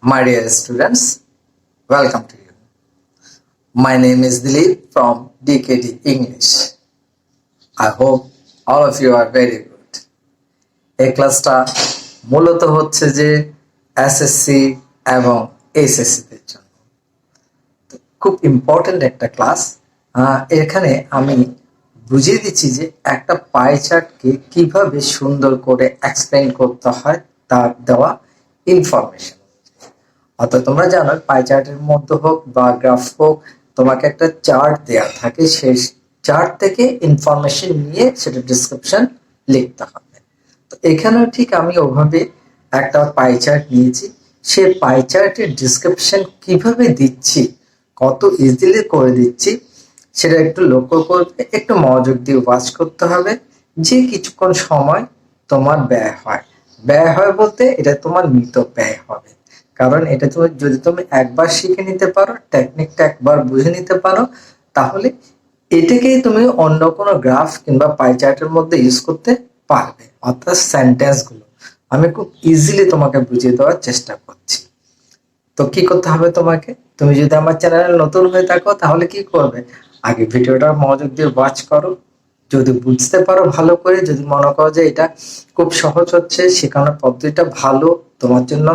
My dear students, welcome to you. My name is Dilip from DKD English. I hope all of you are very good. এই ক্লাসটা মূলত হচ্ছে যে SSC এবং HSC দের জন্য খুব ইম্পর্টেন্ট একটা ক্লাস। এখানে আমি বুঝিয়ে দিচ্ছি যে একটা পাই চার্টকে কিভাবে সুন্দর করে এক্সপ্লেইন করতে হয় তার দেওয়া ইনফরমেশন। অর্থাৎ তোমরা জানো পাই চার্টের মধ্যে হোক বা গ্রাফ হোক, তোমাকে একটা চার্ট দেওয়া থাকে, সেই চার্ট থেকে ইনফরমেশন নিয়ে সেটা ডিসক্রিপশন লিখতে হবে। তো এখানেও ঠিক আমি ওভাবে একটা পাই চার্ট নিয়েছি, সেই পাই চার্টের ডিসক্রিপশন কিভাবে দিচ্ছি, কত ইজিলি করে দিচ্ছি সেটা একটু লক্ষ্য করবে, একটু মনোযোগ দিয়ে ওয়াচ করতে হবে। যে কিছুক্ষণ সময় তোমার ব্যয় হয় বলতে এটা তোমার মৃত ব্যয় হবে, কারণ এটা তুমি যদি তুমি একবার শিখে নিতে পারো, টেকনিকটা একবার বুঝে নিতে পারো, তাহলে এটাকেই তুমি অন্য কোনো গ্রাফ কিংবা পাই চার্টের মধ্যে ইউজ করতে পারবে। অর্থাৎ সেন্টেন্স গুলো আমি খুব ইজিলি তোমাকে বুঝিয়ে দেওয়ার চেষ্টা করছি। তো কি করতে হবে তোমাকে, তুমি যদি আমার চ্যানেলে নতুন হয়ে থাকো তাহলে কি করবে, আগে ভিডিওটা মনোযোগ দিয়ে ওয়াচ করো। যদি বুঝতে পারো ভালো করে, যদি মনে করো যে এটা খুব সহজ হচ্ছে, শেখানোর পদ্ধতিটা ভালো, তোমার জন্য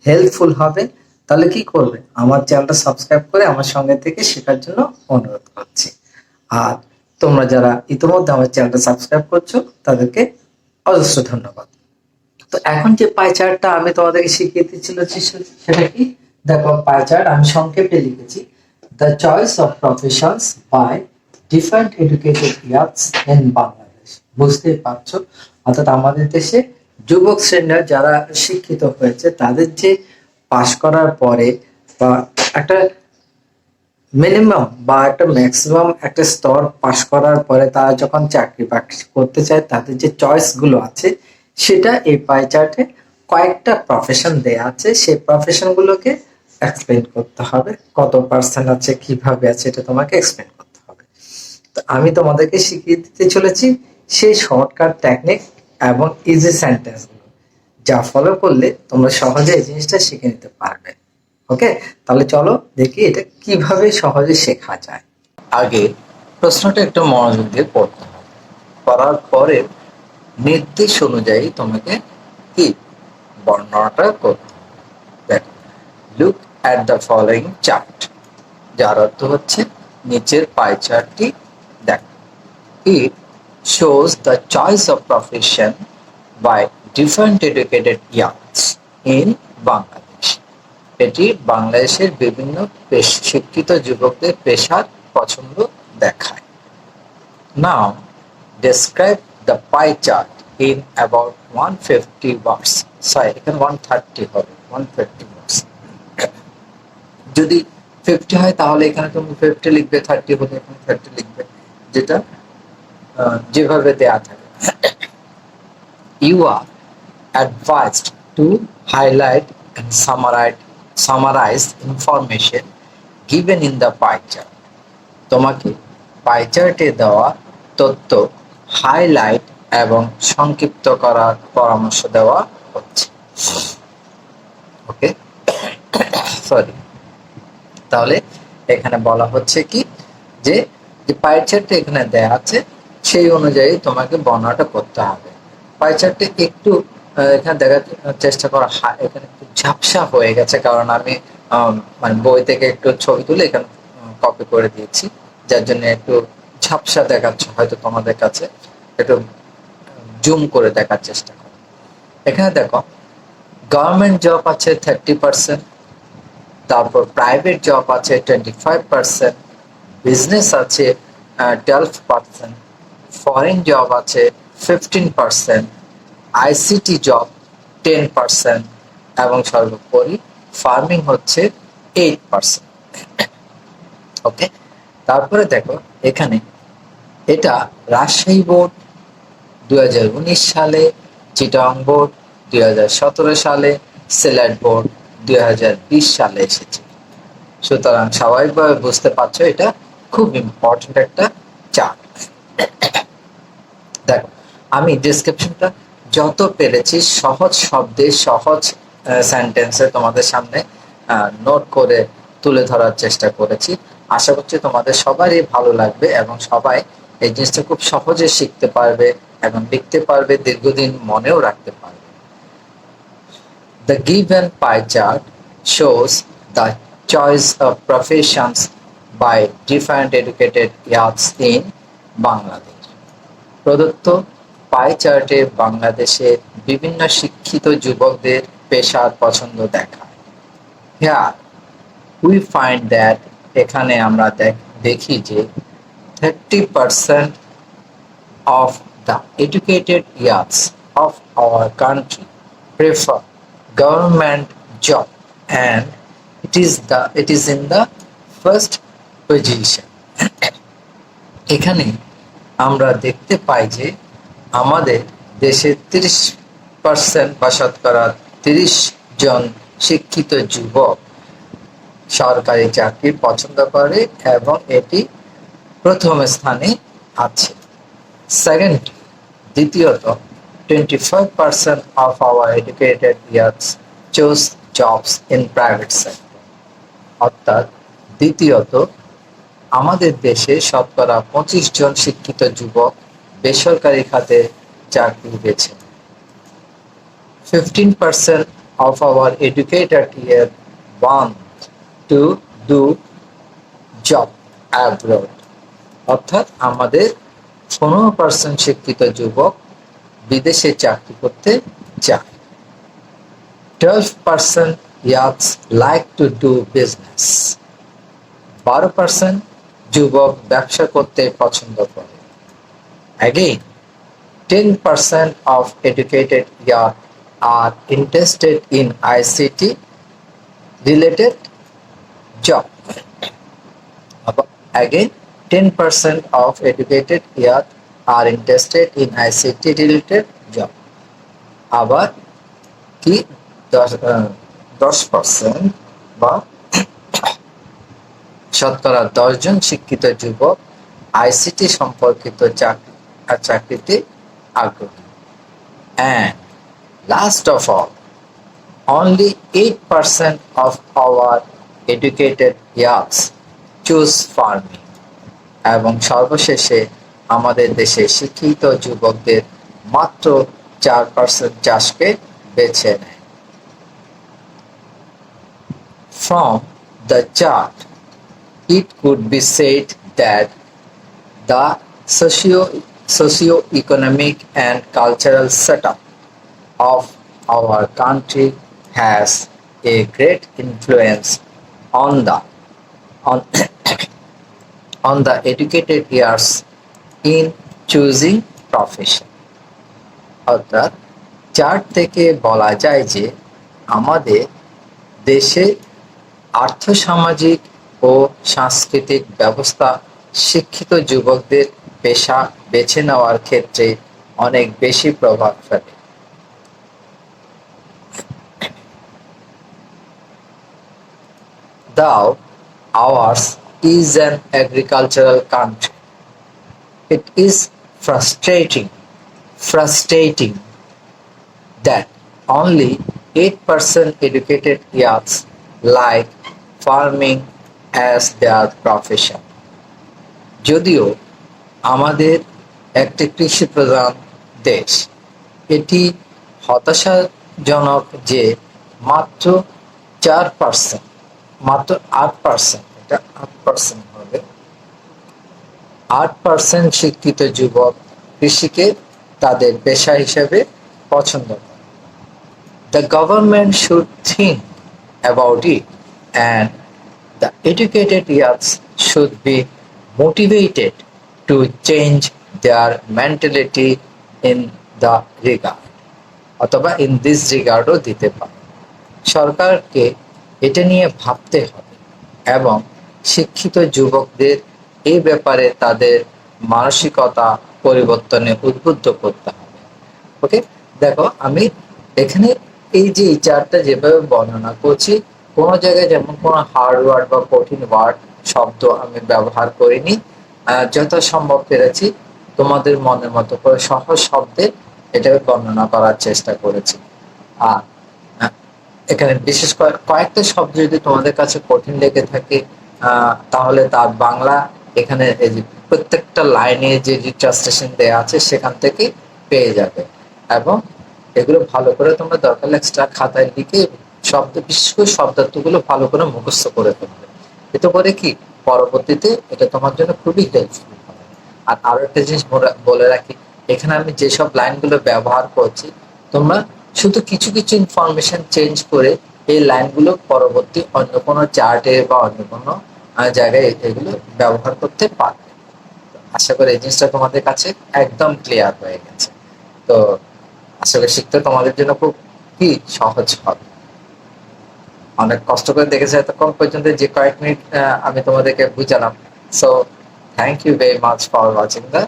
হেল্পফুল হবে, তাহলে কি করবে, আমার চ্যানেলটা সাবস্ক্রাইব করে আমার সঙ্গে থেকে শেখার জন্য অনুরোধ করছি। আর তোমরা যারা ইতিমধ্যে আমার চ্যানেলটা সাবস্ক্রাইব করছো তাদেরকে অজস্র ধন্যবাদ। তো এখন যে পাই চার্টটা আমি তোমাদেরকে শিখিয়ে দিচ্ছিল সেটা কি, দেখো পাই চার্ট আমি সংক্ষেপে লিখেছি, the choice of professions by different educated youths in Bangladesh. বুঝতেই পারছো, অর্থাৎ আমাদের দেশে যুবক শ্রেণীরা যারা শিক্ষিত হয়েছে তাদের যে পাশ করার পরে বা একটা মিনিমাম বা একটা ম্যাক্সিমাম একটা স্তর পাশ করার পরে তারা যখন চাকরি বাকরি করতে চায়, তাদের যে চয়েস গুলো আছে সেটা এই পাই চার্টে কয়েকটা প্রফেশন দেয়া আছে, সেই প্রফেশন গুলোকে এক্সপ্লেন করতে হবে, কত পার্সেন্ট আছে, কিভাবে আছে, এটা তোমাকে এক্সপ্লেন করতে হবে। তো আমি তোমাদেরকে শিখিয়ে দিতে চলেছি সেই শর্টকাট টেকনিক এবং ইজি সেন্টেন্স গুলো, যা ফলো করলে তোমরা সহজে এই জিনিসটা শিখে নিতে পারবে। ওকে, তাহলে চলো দেখি এটা কিভাবে সহজে শেখা যায়। আগে প্রশ্নটা একটু মনোযোগ দিয়ে পড়তে হবে, পড়ার পরে নির্দেশ অনুযায়ী তোমাকে কি বর্ণনাটা করতে হবে। দেখো, look at the following chart, যার অর্থ হচ্ছে নিচের পাই চার্টটি দেখো। It shows the choice of profession by different educated youths in Bangladesh. এটি বাংলাদেশের বিভিন্ন শিক্ষিত যুবকদের পেশার পছন্দ দেখায়। Now describe the pie chart in about 150 words. Sorry, এখানে 130 হবে, 150 ওয়ার্ডস। যদি 50 হয় তাহলে এখানে তুমি 50 লিখবে, 30 হলে এখানে 30 লিখবে, যেটা যেভাবে দেয়া থাকে। You are advised to highlight and summarize information given in the pie chart. তোমাকে পাই চার্টে দেওয়া তথ্য হাইলাইট এবং সংক্ষিপ্ত করার পরামর্শ দেওয়া হচ্ছে। ওকে, সরি, তাহলে এখানে বলা হচ্ছে কি যে পাই চার্টে এখানে দেয়া আছে সেই অনুযায়ী তোমাকে বর্ণনাটা করতে হবে। পাই চার্টে একটু এখানে দেখার চেষ্টা করা, এখানে একটু ঝাপসা হয়ে গেছে, কারণ আমি মানে বই থেকে একটু ছবি তুলে এখানে কপি করে দিয়েছি, যার জন্য একটু ঝাপসা দেখাচ্ছে হয়তো তোমাদের কাছে। একটু জুম করে দেখার চেষ্টা করো। এখানে দেখো, গভর্নমেন্ট জব আছে 30%, তারপর প্রাইভেট জব আছে 25%, বিজনেস আছে 12%, ফরেন জব আছে 15%, আইসিটি জব 10% এবং সর্বোপরি ফার্মিং হচ্ছে 8%। ওকে, তারপরে দেখো এখানে এটা রাজশাহী বোর্ড 2019 সালে, চিটাগং বোর্ড 2017 সালে, সিলেট বোর্ড 2020 সালে এসেছে। সুতরাং স্বাভাবিকভাবে বুঝতে পারছো এটা খুব ইম্পর্টেন্ট একটা চার্ট। দেখো, আমি ডেসক্রিপশনটা যত পেরেছি সহজ শব্দে, সহজ সেন্টেন্সে তোমাদের সামনে নোট করে তুলে ধরার চেষ্টা করেছি। আশা করছি তোমাদের সবারই ভালো লাগবে এবং সবাই এই জিনিসটা খুব সহজে শিখতে পারবে এবং লিখতে পারবে, দীর্ঘদিন মনেও রাখতে পারবে। The given pie chart shows the choice of professions by different educated youths in Bangladesh. প্রদত্ত পাই চার্টে বাংলাদেশের বিভিন্ন শিক্ষিত যুবকদের পেশার পছন্দ দেখায়। Here we find that এখানে আমরা দেখি যে 30% of the educated youths of our country prefer government job and it is in the first position. এখানে আমরা দেখতে পাই যে আমাদের দেশে 30% বা শতকরা 30 জন শিক্ষিত যুবক সরকারি চাকরি পছন্দ করে এবং এটি প্রথম স্থানে আছে। সেকেন্ড, দ্বিতীয়ত 25% of our educated youths chose jobs in private sector. অর্থাৎ দ্বিতীয়ত আমাদের দেশে শতকরা 25 জন শিক্ষিত যুবক বেসরকারি খাতে চাকরি বেছে নেয়। 15% of our educated youth want to do job abroad. অর্থাৎ আমাদের 15% শিক্ষিত যুবক বিদেশে চাকরি করতে চায়। 12% youths like to do business. 12% যুবক ব্যবসা করতে পছন্দ করে। Again, 10% of educated youth are interested in ICT related job. Again, 10% of educated youth are interested in ICT related job. আবার কি 10% বা শতকরা 10 জন শিক্ষিত যুবক আইসিটি সম্পর্কিত চাকরিতে আগ্রহী। And last of all, only 8% of our educated youths choose farming. এবং সর্বশেষে আমাদের দেশে শিক্ষিত যুবকদের মাত্র 4% চাষকে বেছে নেয়। From the chart, it could be said that the socio-economic and cultural setup of our country has a great influence on the educated youths in choosing profession. অর্থাৎ চার্ট থেকে বলা যায় যে আমাদের দেশে আর্থসামাজিক ও সাংস্কৃতিক ব্যবস্থা শিক্ষিত যুবকদের পেশা বেছে নেওয়ার ক্ষেত্রে অনেক বেশি প্রভাব ফেলে। Though ours is an agricultural country, it is frustrating that only 8% educated youths like farming as their profession. যদিও আমাদের একটি কৃষি প্রধান দেশ, এটি হতাশাজনক যে মাত্র 4%, মাত্র 8%, এটা 8% হবে, 8% শিক্ষিত যুবক কৃষিকে তাদের পেশা হিসেবে পছন্দ করে। The government should think about it and the educated youths should be motivated to change their mentality in the regard, অথবা in this regardও দিতে পারে। সরকারকে এটা নিয়ে ভাবতে হবে এবং শিক্ষিত যুবকদের এই ব্যাপারে তাদের মানসিকতা পরিবর্তনে উদ্বুদ্ধ করতে হবে। ওকে, দেখো আমি এখানে এই যে এই চারটা যেভাবে বর্ণনা করছি, কোনো জায়গায় যেমন কোনো হার্ড ওয়ার্ড বা কঠিন ওয়ার্ড শব্দ আমি ব্যবহার করিনি। যথাসম্ভব পেরেছি তোমাদের মনের মতো করে সহজ শব্দে এটাকে বর্ণনা করার চেষ্টা করেছি। আর এখানে বিশেষ করে কয়েকটা শব্দ যদি তোমাদের কাছে কঠিন লেগে থাকে তাহলে তার বাংলা এখানে এই যে প্রত্যেকটা লাইনে যে ট্রান্সলেশন দেওয়া আছে সেখান থেকে পেয়ে যাবে, এবং এগুলো ভালো করে তোমরা দরকার এক্সট্রা খাতায় লিখে শব্দ, বিশেষ করে শব্দার্থগুলো ভালো করে মুখস্থ করে ফেলবে। এতে করে কি পরবর্তীতে এটা তোমার জন্য খুবই হেল্পফুল হবে। আর আরো একটা জিনিস বলে রাখি, এখানে আমি যেসব লাইনগুলো ব্যবহার করছি তোমরা শুধু কিছু কিছু ইনফরমেশন চেঞ্জ করে এই লাইনগুলো পরবর্তী অন্য কোনো চার্টে বা অন্য কোনো জায়গায় এগুলো ব্যবহার করতে পারবে। আশা করি এই জিনিসটা তোমাদের কাছে একদম ক্লিয়ার হয়ে গেছে। তো আশা করি শিখতে তোমাদের জন্য খুব কি সহজ হবে। অনেক কষ্ট করে দেখেছে এতক্ষণ পর্যন্ত, যে কয়েক মিনিট আমি তোমাদেরকে বুঝালাম। So thank you very much for watching the